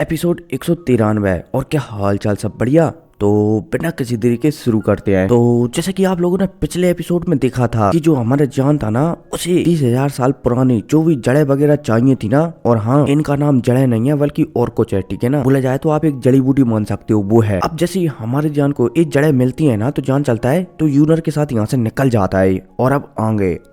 Episode 193। और क्या हाल चाल, सब बढ़िया। तो बिना किसी देरी के शुरू करते हैं। तो जैसे कि आप लोगों ने पिछले एपिसोड में देखा था कि जो हमारा जान था ना, उसे 30,000 साल पुरानी जो भी जड़ें वगैरह चाहिए थी ना, और हाँ, इनका नाम जड़ें नहीं है बल्कि और कुछ है, ठीक है ना। बोला जाए तो आप एक जड़ी बूटी मान सकते हो, वो है। अब जैसे हमारे जान को ये जड़ें मिलती है ना, तो जान चलता है तो यूनर के साथ यहाँ से निकल जाता है। और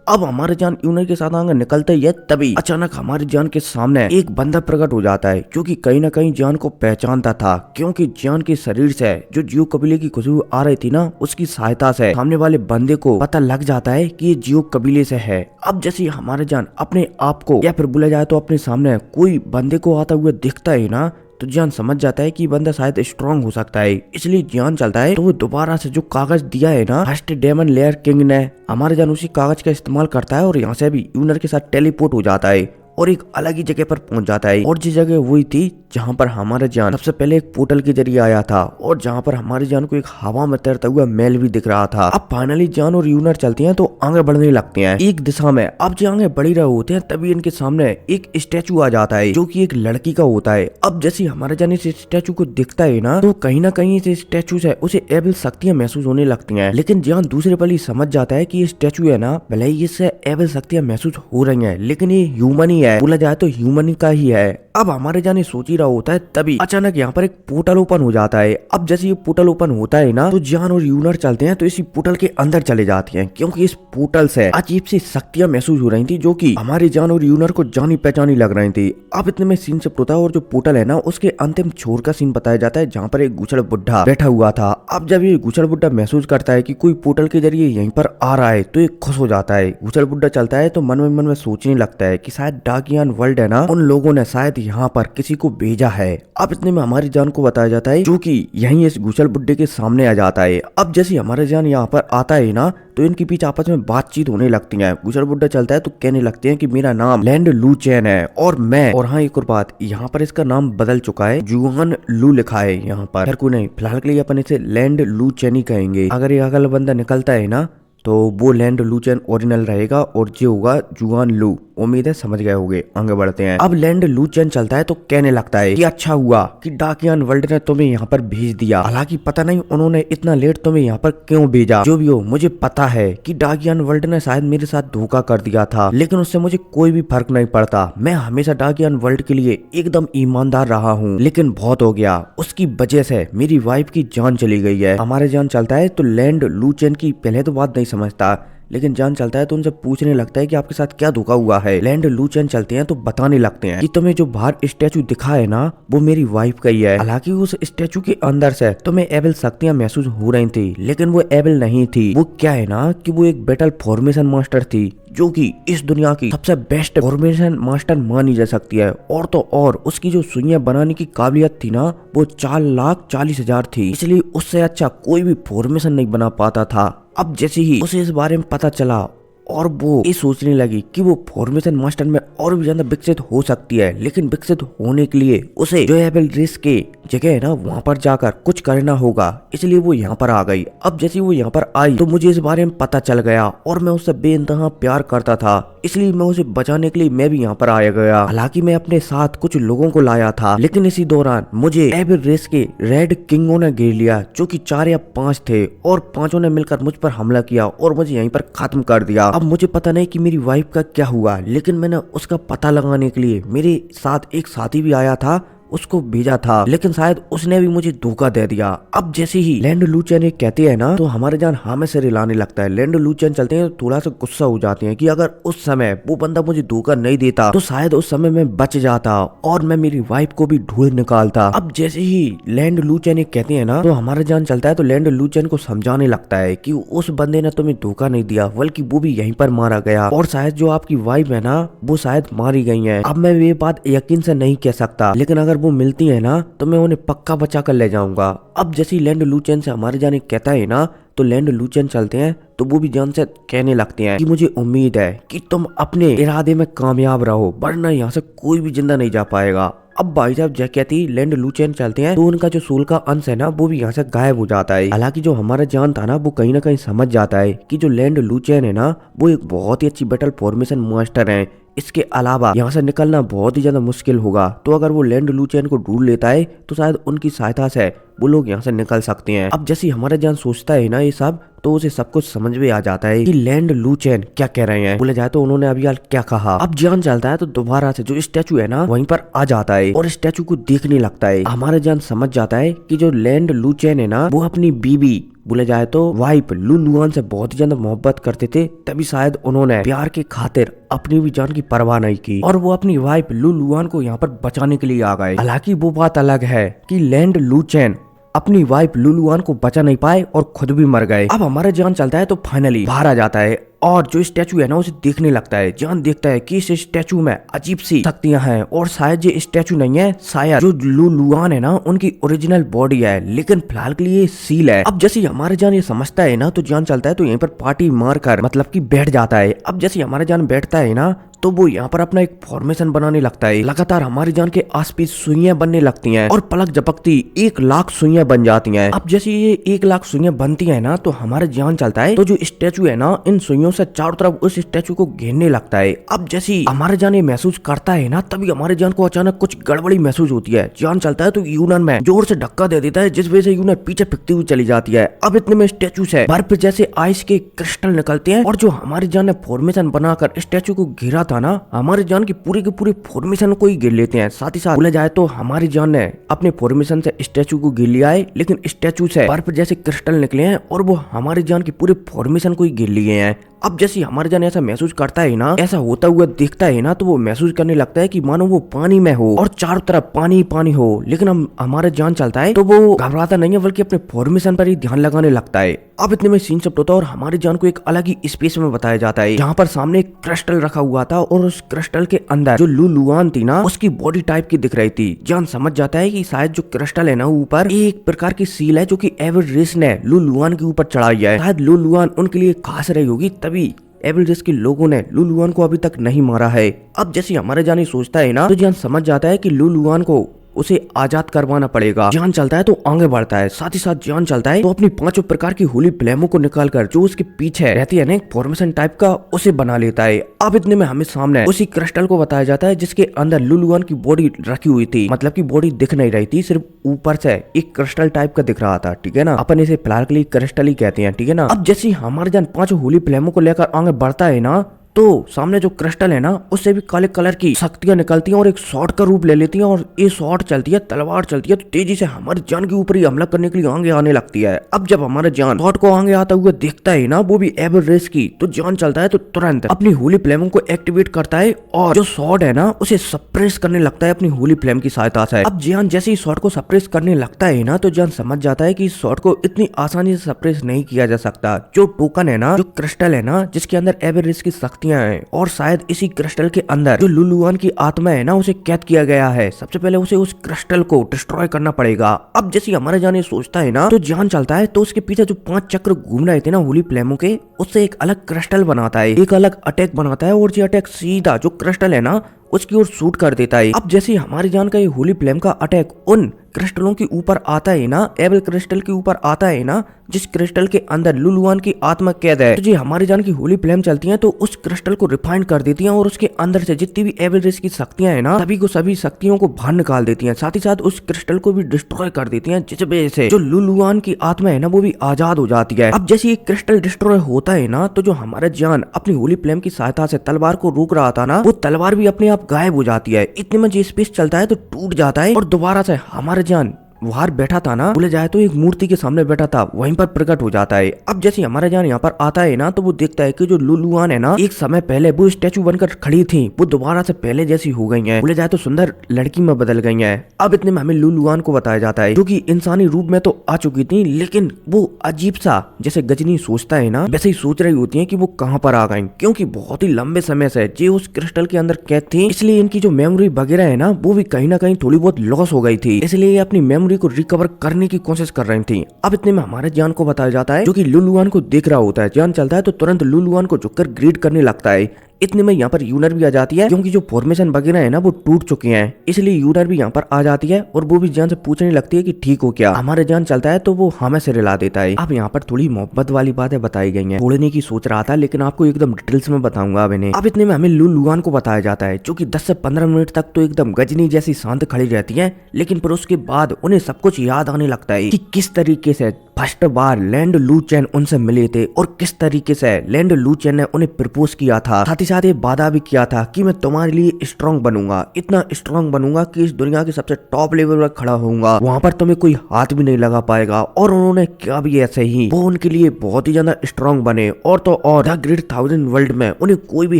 अब हमारे जान यूनर के साथ आगे निकलते ही है, तभी अचानक हमारे जान के सामने एक बंदा प्रकट हो जाता है, जो कि कहीं ना कहीं जान को पहचानता था, क्योंकि जान के शरीर से जो जियो कबीले की खुशबू आ रही थी ना, उसकी सहायता से सामने वाले बंदे को पता लग जाता है कि ये जियो कबीले से है। अब जैसे हमारे जान अपने आप को, या फिर बोला जाए तो अपने सामने कोई बंदे को आता हुआ दिखता है ना, तो जान समझ जाता है कि बंदा शायद स्ट्रांग हो सकता है, इसलिए जान चलता है। तो वो दोबारा से जो कागज दिया है ना फर्स्ट डेमन लेयर किंग ने, हमारे जान उसी कागज का इस्तेमाल करता है और यहाँ से भी यूनर के साथ टेलीपोर्ट हो जाता है और एक अलग ही जगह पर पहुंच जाता है। और जिस जगह वही थी जहाँ पर हमारे जान सबसे पहले एक पोर्टल के जरिए आया था, और जहाँ पर हमारे जान को एक हवा में तैरता हुआ महल भी दिख रहा था। अब फाइनली जान और यूनर चलती हैं तो आगे बढ़ने लगते हैं एक दिशा में। अब जो आगे बढ़ रहे होते हैं, तभी इनके सामने एक स्टैचू आ जाता है, जो कि एक लड़की का होता है। अब जैसे हमारे जान इस स्टैचू को दिखता है ना, तो कहीं ना कहीं इस स्टैचू से उसे एबल शक्तियां महसूस होने लगती हैं। लेकिन जान दूसरे पल ही समझ जाता है कि ये स्टैचू है ना, भले ही इससे एबल शक्तियां महसूस हो रही हैं, लेकिन ये ह्यूमन ही है, बोला जाए तो ह्यूमन का ही है। अब हमारे जाने सोच ही रहा होता है, तभी अचानक यहाँ पर एक पोर्टल ओपन हो जाता है। अब जैसे ये पोर्टल ओपन होता है ना, तो जान और यूनर चलते हैं तो इसी पोर्टल के अंदर चले जाती हैं, क्योंकि इस पोर्टल से अजीब सी शक्तियां महसूस हो रही थी, जो कि हमारे जान और यूनर को जानी पहचानी लग रही थी। अब इतने में सीन से होता है, और जो पोर्टल है ना, उसके अंतिम छोर का सीन बताया जाता है, जहाँ पर एक गुछड़ बुढ़ा बैठा हुआ था। अब जब ये गुछड़ बुढ़ा महसूस करता है कि कोई पोर्टल के जरिए यहीं पर आ रहा है, तो ये खुश हो जाता है। गुछड़ बुढ़ा चलता है तो मन में सोचने लगता है कि शायद डाकियान वर्ल्ड है ना, उन लोगों ने शायद यहाँ पर किसी को भेजा है। अब इतने में हमारी जान को बताया जाता है, जो कि यहीं इस गुछड़ बुड्ढे के सामने आ जाता है। अब जैसे हमारे जान यहाँ पर आता है ना, तो इनके पीछे आपस में बातचीत होने लगती है। गुछड़ बुड्ढा चलता है तो कहने लगते हैं कि मेरा नाम लैंड लू चैन है, और हाँ, एक और बात, यहाँ पर इसका नाम बदल चुका है, जुआन लू लिखा है यहाँ पर। खैर कोई नहीं, फिलहाल के लिए अपन इसे लैंड लू चैन ही कहेंगे। अगर ये अगला बंदा निकलता है ना, तो वो लैंड लू चैन ओरिजिनल रहेगा, और जो होगा जुआन लू। उम्मीद है समझ गए होंगे। आगे बढ़ते हैं। अब लैंड लू चैन चलता है तो कहने लगता है कि अच्छा हुआ कि डाकियान वर्ल्ड ने तुम्हें यहाँ पर भेज दिया। हालांकि पता नहीं उन्होंने इतना लेट तुम्हें यहाँ पर क्यों भेजा। जो भी हो, मुझे पता है कि डाकियान वर्ल्ड ने शायद मेरे साथ धोखा कर दिया था, लेकिन उससे मुझे कोई भी फर्क नहीं पड़ता। मैं हमेशा डाकियान वर्ल्ड के लिए एकदम ईमानदार रहा हूँ, लेकिन बहुत हो गया, उसकी वजह से मेरी वाइफ की जान चली गई है। हमारे जान चलता है तो लैंड लू चैन की पहले तो बात नहीं समझता, लेकिन जान चलता है तो उनसे पूछने लगता है कि आपके साथ क्या धोखा हुआ है। लैंड लू चैन चलते हैं तो बताने लगते हैं कि तुम्हें जो बाहर स्टैचू दिखा है ना, वो मेरी वाइफ का ही है। हालांकि उस स्टैचू के अंदर से तुम्हें एबल शक्तियां महसूस हो रही थी, लेकिन वो एबल नहीं थी। वो क्या है ना, कि वो एक बैटल फॉर्मेशन मास्टर थी, जो कि इस दुनिया की सबसे बेस्ट फॉर्मेशन मास्टर मानी जा सकती है। और तो और उसकी जो सुइयां बनाने की काबिलियत थी ना, वो 4,40,000 थी, इसलिए उससे अच्छा कोई भी फॉर्मेशन नहीं बना पाता था। अब जैसे ही उसे इस बारे में पता चला, और वो ये सोचने लगी कि वो फॉर्मेशन मास्टर में और भी ज्यादा विकसित हो सकती है, लेकिन विकसित होने के लिए उसे जो एबल रेस के जगह है ना, वहाँ पर जाकर कुछ करना होगा, इसलिए वो यहाँ पर आ गई। अब जैसे वो यहाँ पर आई तो मुझे इस बारे में पता चल गया, और मैं उससे बेइंतहा प्यार करता था, इसलिए मैं उसे बचाने के लिए मैं भी यहाँ पर आया गया। हालांकि मैं अपने साथ कुछ लोगों को लाया था, लेकिन इसी दौरान मुझे एबल रेस के रेड किंगों ने घेर लिया, जो कि 4 या 5 थे, और पांचों ने मिलकर मुझ पर हमला किया और मुझे यहीं पर खत्म कर दिया। अब मुझे पता नहीं कि मेरी वाइफ का क्या हुआ, लेकिन मैंने उसका पता लगाने के लिए मेरे साथ एक साथी भी आया था, उसको भेजा था, लेकिन शायद उसने भी मुझे धोखा दे दिया। अब जैसे ही लैंड लू चैन ये कहते हैं ना, तो हमारे जान हाँ में से रिलाने लगता है। लैंड लू चैन चलते हैं तो थोड़ा सा गुस्सा हो जाते हैं कि अगर उस समय वो बंदा मुझे धोखा नहीं देता, तो शायद उस समय मैं बच जाता और मैं मेरी वाइफ को भी ढूंढ निकालता। अब जैसे ही लैंड लू चैन ये कहते हैं ना, तो हमारा जान चलता है तो लैंड लू चैन को समझाने लगता है कि उस बंदे ने तुम्हें धोखा नहीं दिया, बल्कि वो भी यहीं पर मारा गया, और शायद जो आपकी वाइफ है ना, वो शायद मारी गई है। अब मैं ये बात यकीन से नहीं कह सकता, लेकिन अगर वो मिलती है ना, तो मैं उन्हें पक्का बचा कर ले जाऊंगा। अब जैसे लैंड लू चैन से हमारे जाने कहता है ना, तो लैंड लू चैन चलते हैं तो वो भी जान से कहने लगते हैं कि मुझे उम्मीद है कि तुम अपने इरादे में कामयाब रहो, वरना यहाँ से कोई भी जिंदा नहीं जा पाएगा। अब भाई साहब जय कहती लैंड लू चैन चलते हैं, तो उनका जो सोल का अंश है ना, वो भी यहाँ से गायब हो जाता है। हालांकि जो हमारा जान था ना, वो कहीं ना कहीं समझ जाता है कि जो लैंड लू चैन है ना, वो एक बहुत ही अच्छी बैटल फॉर्मेशन मास्टर है, इसके अलावा यहाँ से निकलना बहुत ही ज्यादा मुश्किल होगा। तो अगर वो लैंड लूचेन को ढूंढ लेता है तो शायद उनकी सहायता से वो लोग यहाँ से निकल सकते हैं। अब जैसे हमारा जान सोचता है ना ये सब, तो उसे सब कुछ समझ में आ जाता है कि लैंड लूचेन क्या कह रहे हैं। बोले जाए तो उन्होंने अभी यार क्या कहा। अब जान चलता है तो दोबारा से जो स्टैचू है ना वहीं पर आ जाता है और स्टैचू को देखने लगता है। हमारा जान समझ जाता है कि जो लैंड लूचेन है ना वो अपनी बीबी बोले जाए तो वाइफ लू लुआन से बहुत ही ज्यादा मोहब्बत करते थे, तभी शायद उन्होंने प्यार की खातिर अपनी भी जान की परवाह नहीं की और वो अपनी वाइफ लू लुआन को यहाँ पर बचाने के लिए आ गए। हालांकि वो बात अलग है कि लैंड लूचेन अपनी वाइफ लू लुआन को बचा नहीं पाए और खुद भी मर गए। अब हमारा जान चलता है तो फाइनली बाहर आ जाता है और जो स्टैचू है ना उसे देखने लगता है। जान देखता है कि इस स्टैचू में अजीब सी शक्तियां हैं और शायद ये स्टैचू नहीं है, शायद जो लू लुआन है ना उनकी ओरिजिनल बॉडी है, लेकिन फिलहाल के लिए सील है। अब जैसे हमारे जान ये समझता है ना तो जान चलता है तो यहीं पर पार्टी मार कर मतलब कि बैठ जाता है। अब जैसे हमारे जान बैठता है ना तो वो यहाँ पर अपना एक फॉर्मेशन बनाने लगता है। लगातार हमारी जान के आसपास सुइयां बनने लगती हैं और पलक झपकती 1,00,000 सुइयां बन जाती हैं। अब जैसे ये 1,00,000 सुइयां बनती हैं ना तो हमारे जान चलता है तो जो स्टैचू है ना इन सुइयों से चारों तरफ उस स्टैचू को घेरने लगता है। अब जैसे हमारे जान ये महसूस करता है ना तभी हमारे जान को अचानक कुछ गड़बड़ी महसूस होती है। जान चलता है तो यूनन में जोर से धक्का दे देता है जिस वजह से यूनन पीछे फेंकती हुई चली जाती है। अब इतने में स्टैचू से बर्फ जैसे आइस के क्रिस्टल निकलते हैं और जो हमारी जान ने फॉर्मेशन बनाकर स्टैचू को घेरा था ना हमारी जान की पूरी फॉर्मेशन को ही गिर लेते हैं। साथ ही साथ बोला जाए तो हमारी जान ने अपने फॉर्मेशन से स्टैचू को गिर लिया है, लेकिन स्टैचू से बर्फ जैसे क्रिस्टल निकले हैं और वो हमारी जान की पूरे फॉर्मेशन को ही गिर लिए हैं। अब जैसे हमारे जान ऐसा महसूस करता है ना, ऐसा होता हुआ देखता है ना, तो वो महसूस करने लगता है कि मानो वो पानी में हो और चारों तरफ पानी पानी हो। लेकिन हम हमारे जान चलता है तो वो घबराता नहीं है बल्कि अपने फॉर्मेशन पर ही ध्यान लगाने लगता है। अब इतने में सीन शिफ्ट होता है और हमारी जान को एक अलग ही स्पेस में बताया जाता है जहाँ पर सामने एक क्रिस्टल रखा हुआ था और उस क्रिस्टल के अंदर जो लू लुआन थी ना उसकी बॉडी टाइप की दिख रही थी। जान समझ जाता है कि शायद जो क्रिस्टल है ना ऊपर एक प्रकार की सील है जो कि एवरेस्ट ने लू लुआन के ऊपर चढ़ाई है। शायद लू लुआन उनके लिए खास रही होगी, तभी एवरेस्ट के लोगों ने लू लुआन को अभी तक नहीं मारा है। अब जैसे हमारे जान सोचता है ना तो जान समझ जाता है कि लू लुआन को उसे आजाद करवाना पड़ेगा। जान चलता है तो आगे बढ़ता है, साथ ही साथ जान चलता है तो अपनी 5 प्रकार की होली फ्लेमों को निकालकर जो उसके पीछे रहती है ना एक फॉर्मेशन टाइप का उसे बना लेता है। अब इतने में हमें सामने उसी क्रिस्टल को बताया जाता है जिसके अंदर लू लुआन की बॉडी रखी हुई थी, मतलब की बॉडी दिख नहीं रही थी, सिर्फ ऊपर से एक क्रिस्टल टाइप का दिख रहा था। ठीक है ना, अपन इसे फिलहाल के लिए क्रिस्टल ही कहते हैं। ठीक है ना। अब जैसे हमारे जान 5 होली फ्लेमों को लेकर आगे बढ़ता है ना तो सामने जो क्रिस्टल है ना उससे भी काले कलर की शक्तियां निकलती हैं और एक शॉर्ट का रूप ले लेती हैं और ये शॉर्ट चलती है, तलवार चलती है तो तेजी से हमारे जान के ऊपर ही हमला करने के लिए आगे आने लगती है। अब जब हमारा जान शॉर्ट को आगे आता हुआ देखता है ना वो भी एवरेस्ट की, तो जान चलता है तो तुरंत अपनी होली फ्लेम को एक्टिवेट करता है और जो शॉर्ट है ना उसे सप्रेस करने लगता है अपनी होली फ्लेम की सहायता से। अब जान जैसे ही शॉर्ट को सप्रेस करने लगता है ना तो जान समझ जाता है कि इस शॉर्ट को इतनी आसानी से सप्रेस नहीं किया जा सकता। जो टोकन है ना, जो क्रिस्टल है ना जिसके अंदर एवरेस्ट की शक्तियां हैं और शायद इसी क्रिस्टल के अंदर जो लू लुआन की आत्मा है ना उसे कैद किया गया है, सबसे पहले उसे उस क्रिस्टल को डिस्ट्रॉय करना पड़ेगा। अब जैसे हमारा जान ये सोचता है ना तो जान चलता है तो उसके पीछे जो 5 चक्र घूम रहे थे ना होली फ्लेमों के, उससे एक अलग क्रिस्टल बनाता है, एक अलग अटैक बनाता है और ये अटैक सीधा जो क्रिस्टल है ना उसकी ओर शूट कर देता है। अब जैसे हमारी जान का ये होली फ्लेम का अटैक उन क्रिस्टलों के ऊपर आता है ना, एबल क्रिस्टल के ऊपर आता है ना जिस क्रिस्टल के अंदर लू लुआन की आत्मा कैद है, तो जी हमारी जान की होली फ्लेम चलती है तो उस क्रिस्टल को रिफाइन कर देती हैं और उसके अंदर से जितनी भी एवरेस्ट की शक्तियां है ना सभी को सभी शक्तियों को बाहर निकाल देती हैं, साथ ही साथ उस क्रिस्टल को भी डिस्ट्रॉय कर देती हैं, जिस वजह से जो लू लुआन की आत्मा है ना वो भी आजाद हो जाती है। अब जैसे ये क्रिस्टल डिस्ट्रॉय होता है ना तो जो हमारा जान अपनी होली फ्लेम की सहायता से तलवार को रोक रहा था ना वो तलवार भी अपने आप गायब हो जाती है। इतने में जो स्पेस चलता है तो टूट जाता है और दोबारा से हमारा जान बाहर बैठा था ना, बोले जाए तो एक मूर्ति के सामने बैठा था वहीं पर प्रकट हो जाता है। अब जैसे हमारा जान यहाँ पर आता है ना तो वो देखता है कि जो लू लुआन है ना एक समय पहले वो स्टैचू बनकर खड़ी थी वो दोबारा से पहले जैसी हो गई है, बोले जाए तो सुंदर लड़की में बदल गई है। अब इतने में हमें लू लुआन को बताया जाता है जो कि इंसानी रूप में तो आ चुकी थी, लेकिन वो अजीब सा जैसे गजनी सोचता है ना वैसे ही सोच रही होती है कि वो कहाँ पर आ गई, क्योंकि बहुत ही लंबे समय से जे उस क्रिस्टल के अंदर कैद थी, इसलिए इनकी जो मेमोरी वगैरह है ना वो भी कहीं ना कहीं थोड़ी बहुत लॉस हो गई थी, इसलिए ये अपनी मेमोरी को रिकवर करने की कोशिश कर रही थी। अब इतने में हमारे जान को बताया जाता है जो कि लू लुआन को देख रहा होता है। जान चलता है तो तुरंत लू लुआन को झुककर ग्रीट करने लगता है इतने में यहाँ पर यूनर भी आ जाती है, क्योंकि जो फॉर्मेशन वगैरह है ना वो टूट चुके हैं, इसलिए यूनर भी यहाँ पर आ जाती है और वो भी जान से पूछने लगती है कि ठीक हो क्या। हमारे जान चलता है तो वो हमें से रिला देता है। अब यहाँ पर थोड़ी मोहब्बत वाली बातें बताई गई हैं, बोलने की सोच रहा था लेकिन आपको एकदम डिटेल्स में बताऊंगा अब इन्हें। अब इतने में हमें लू लुआन को बताया जाता है, जो कि 10 से 15 मिनट तक तो एकदम गजनी जैसी शांत खड़ी रहती है, लेकिन फिर उसके बाद उन्हें सब कुछ याद आने लगता है कि किस तरीके से फर्स्ट बार लैंड लू चैन उनसे मिले थे और किस तरीके से लैंड लू चैन ने उन्हें प्रपोज किया था। साथ ही साथ ये वादा भी किया था कि मैं तुम्हारे लिए स्ट्रांग बनूंगा, इतना स्ट्रांग बनूंगा कि इस दुनिया के सबसे टॉप लेवल पर खड़ा होऊंगा, वहां पर तुम्हें कोई हाथ भी नहीं लगा पाएगा। और उन्होंने क्या भी ऐसे ही वो उनके लिए बहुत ही ज्यादा स्ट्रांग बने, और तो और द ग्रेट 1000 वर्ल्ड में उन्हें कोई भी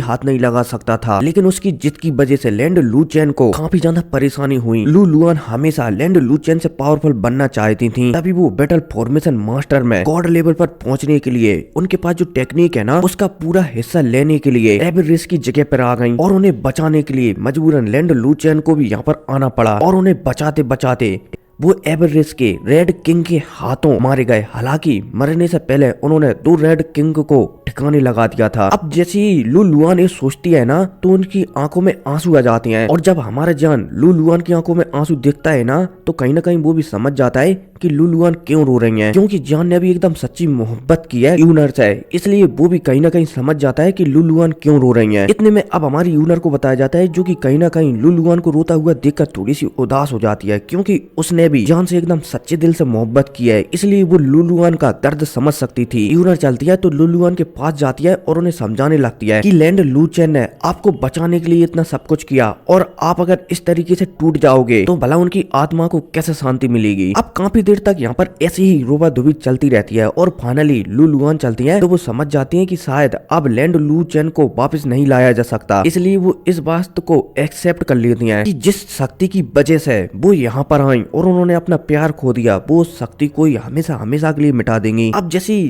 हाथ नहीं लगा सकता था। लेकिन उसकी जिद की वजह से लैंड लू चैन को काफी ज्यादा परेशानी हुई। लू लुआन हमेशा लैंड लू चैन से पावरफुल बनना चाहती थी, तभी वो बैटल फॉर्मेशन मास्टर में गॉड लेवल पर पहुंचने के लिए उनके पास जो टेक्निक है ना उसका पूरा हिस्सा लेने के लिए एबेरिस की जगह पर आ गई, और उन्हें बचाने के लिए मजबूरन लैंड लू चैन को भी यहाँ पर आना पड़ा। और उन्हें बचाते बचाते वो एबेरिस के रेड किंग के हाथों मारे गए। हालांकि मरने से पहले उन्होंने 2 रेड किंग को ठिकाने लगा दिया था। अब जैसे ही लू लुआन ये सोचती है ना तो उनकी आंखों में आंसू आ जाते हैं, और जब हमारा जान लू लुआन की आंखों में आंसू देखता है ना तो कहीं ना कहीं वो भी समझ जाता है कि लू लुआन क्यों रो रही हैं, क्योंकि जान ने अभी एकदम सच्ची मोहब्बत की है यूनर से, इसलिए वो भी कहीं ना कहीं समझ जाता है कि लू लुआन क्यों रो रही हैं। इतने में अब हमारी यूनर को बताया जाता है, जो कि कहीं ना कहीं लू लुआन को रोता हुआ देखकर थोड़ी सी उदास हो जाती है, क्योंकि उसने भी जान से एकदम सच्चे दिल से मोहब्बत की है, इसलिए वो लू लुआन का दर्द समझ सकती थी। यूनर चलती है तो लू लुआन के पास जाती है और उन्हें समझाने लगती है कि लैंड लू चैन ने आपको बचाने के लिए इतना सब कुछ किया, और आप अगर इस तरीके से टूट जाओगे तो भला उनकी आत्मा को कैसे शांति मिलेगी। अब काफी देर तक यहाँ पर ऐसी ही रोबा धोबी चलती रहती है, और फाइनली लू लुआन चलती है तो वो समझ जाती है कि शायद अब लैंड लू चैन को वापस नहीं लाया जा सकता, इसलिए वो इस बात को एक्सेप्ट कर लेती है कि जिस शक्ति की वजह से वो यहाँ पर आई और उन्होंने अपना प्यार खो दिया, वो शक्ति को हमेशा हमेशा के लिए मिटा देंगी। अब जैसी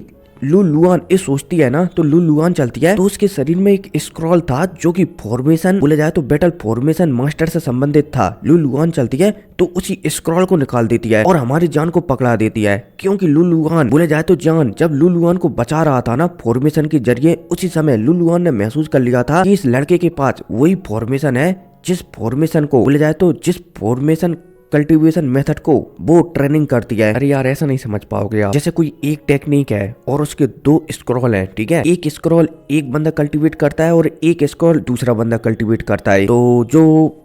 लू लुआन ये सोचती है ना तो लू लुआन चलती है तो उसके शरीर में एक स्क्रॉल था, जो कि फॉर्मेशन बोले जाए तो बैटल फॉर्मेशन मास्टर से संबंधित था। लू लुआन चलती है तो उसी स्क्रॉल को निकाल देती है और हमारी जान को पकड़ा देती है, क्योंकि लू लुआन बोले जाए तो जान जब लू लुआन को बचा रहा था ना फॉर्मेशन के जरिए, उसी समय लू लुआन ने महसूस कर लिया था कि इस लड़के के पास वही फॉर्मेशन है जिस फॉर्मेशन को बोले जाए तो जिस फॉर्मेशन कल्टीवेशन मेथड को वो ट्रेनिंग करती है। अरे यार ऐसा नहीं समझ पाओगे आप, जैसे कोई एक टेक्निक है और उसके 2 स्क्रॉल है, ठीक है, एक स्क्रॉल एक बंदा कल्टीवेट करता है और एक स्क्रॉल दूसरा बंदा कल्टीवेट करता है। तो जो